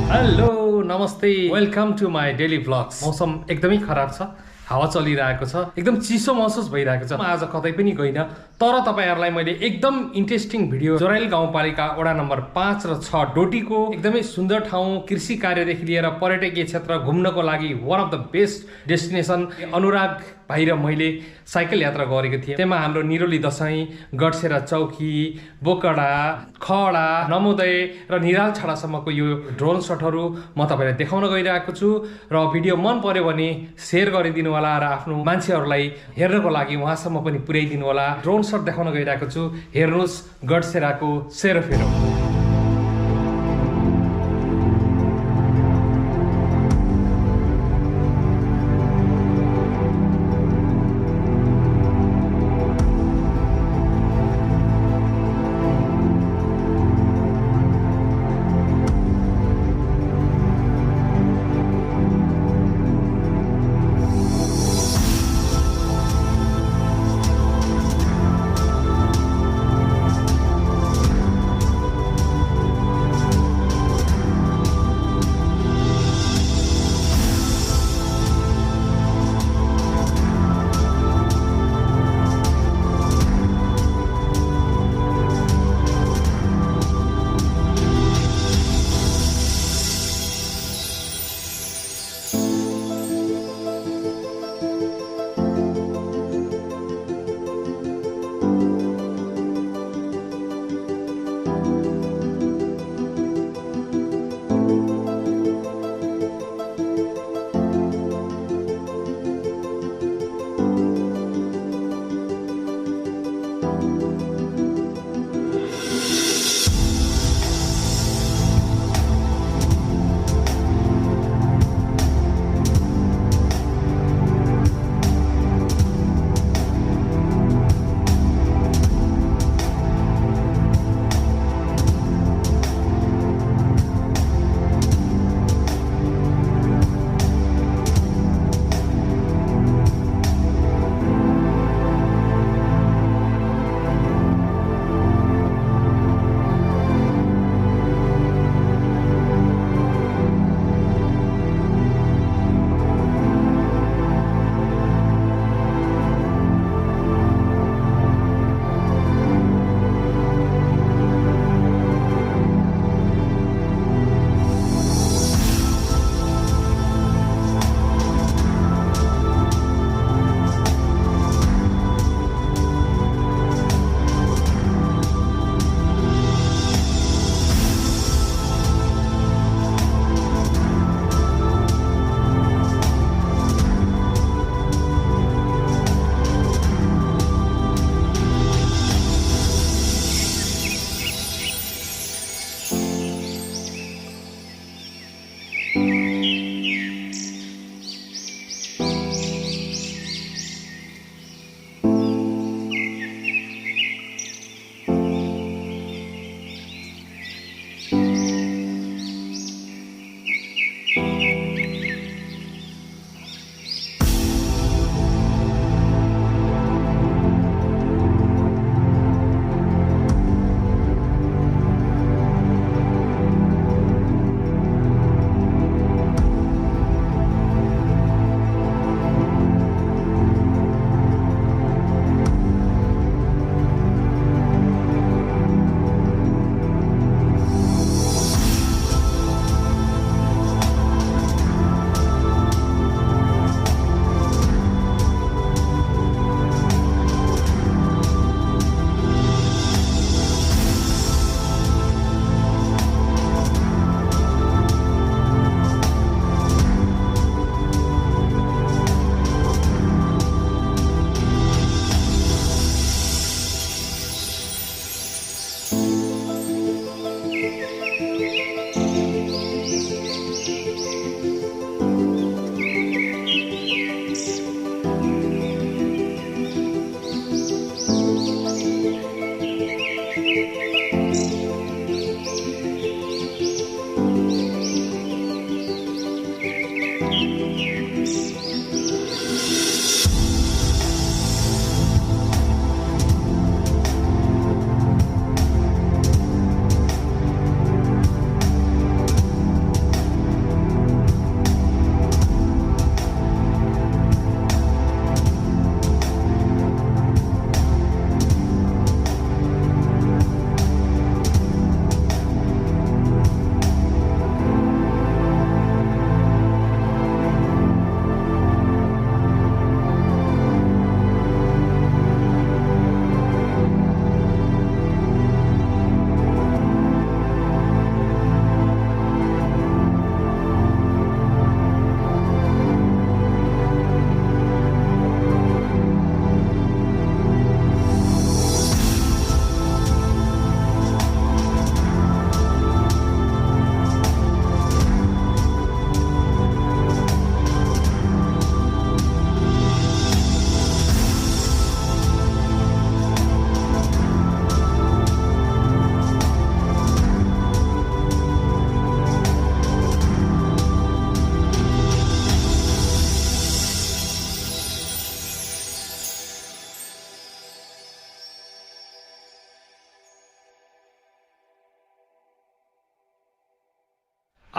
Hello नमस्ते welcome to my daily vlogs. मौसम एकदमै खराब छ, हावा चलिरहेको छ, एकदम चिसो महसुस भइरहेको छ। म आज कतै पनि गइनँ, तर तपाईहरुलाई मैले एकदम इन्ट्रेस्टिङ भिडियो जोराइल गाउँपालिका वडा नम्बर 5 र 6 डोटीको एकदमै सुन्दर ठाउँ, कृषि कार्यदेखि लिएर पर्यटकीय क्षेत्र घुम्नको लागि one of the best destination Anurag भाइ र मैले साइकल यात्रा गरेको थिएँ। त्यसमा हाम्रो निरौली दशैं, गडसेरा चौकी, बोकडा, खडा, नमोदय र निराल छडासम्मको यो ड्रोन सटहरू म तपाईलाई देखाउन गइरहेको छु र भिडियो मन पर्यो भने शेयर गरिदिनु होला र आफ्नो मान्छेहरूलाई हेर्नको लागि उहाँसम्म पनि पुर्याइदिनु होला। ड्रोन सट देखाउन गइरहेको छु, हेर्नुस् गडसेराको सेरोफेरो।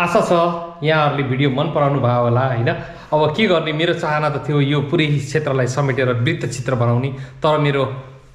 आशा छ यहाँहरूले भिडियो मन पराउनु भयो होला होइन। अब के गर्ने, मेरो चाहना त थियो यो पुरै क्षेत्रलाई समेटेर वृत्तचित्र बनाउने, तर मेरो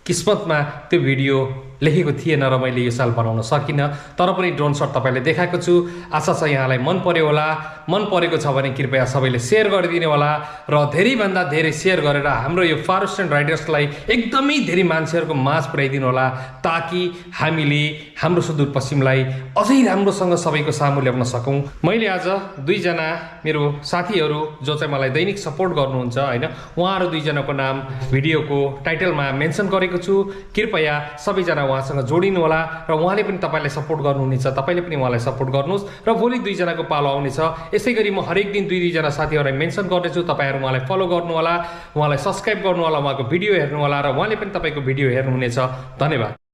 किस्मतमा त्यो भिडियो लेखेको थिएन र मैले यो साल बनाउन सकिनँ। तर पनि ड्रोन सट तपाईँलाई देखाएको छु। आशा छ यहाँलाई मन पर्यो होला। मन परेको छ भने कृपया सबैले सेयर गरिदिनु होला र धेरैभन्दा धेरै सेयर गरेर हाम्रो यो फारवेस्टर्न राइडर्सलाई एकदमै धेरै मान्छेहरूको माझ पुर्याइदिनु होला, ताकि हामीले हाम्रो सुदूरपश्चिमलाई अझै राम्रोसँग सबैको सामु ल्याउन सकौँ। मैले आज दुईजना मेरो साथीहरू जो चाहिँ मलाई दैनिक सपोर्ट गर्नुहुन्छ होइन, उहाँहरू दुईजनाको नाम भिडियोको टाइटलमा मेन्सन गरेको छु। कृपया सबैजना उहाँसँग जोडिनु होला र उहाँले पनि तपाईँलाई सपोर्ट गर्नुहुनेछ, तपाईँले पनि उहाँलाई सपोर्ट गर्नुहोस् र भोलि दुईजनाको पालो आउनेछ। यसै गरी म हरेक दिन दुईजना साथीहरूलाई मेन्सन गर्नेछु। तपाईँहरू उहाँलाई फलो गर्नु होला, उहाँलाई सब्सक्राइब गर्नु होला, उहाँको भिडियो हेर्नु होला र उहाँले पनि तपाईँको भिडियो हेर्नुहुनेछ। धन्यवाद।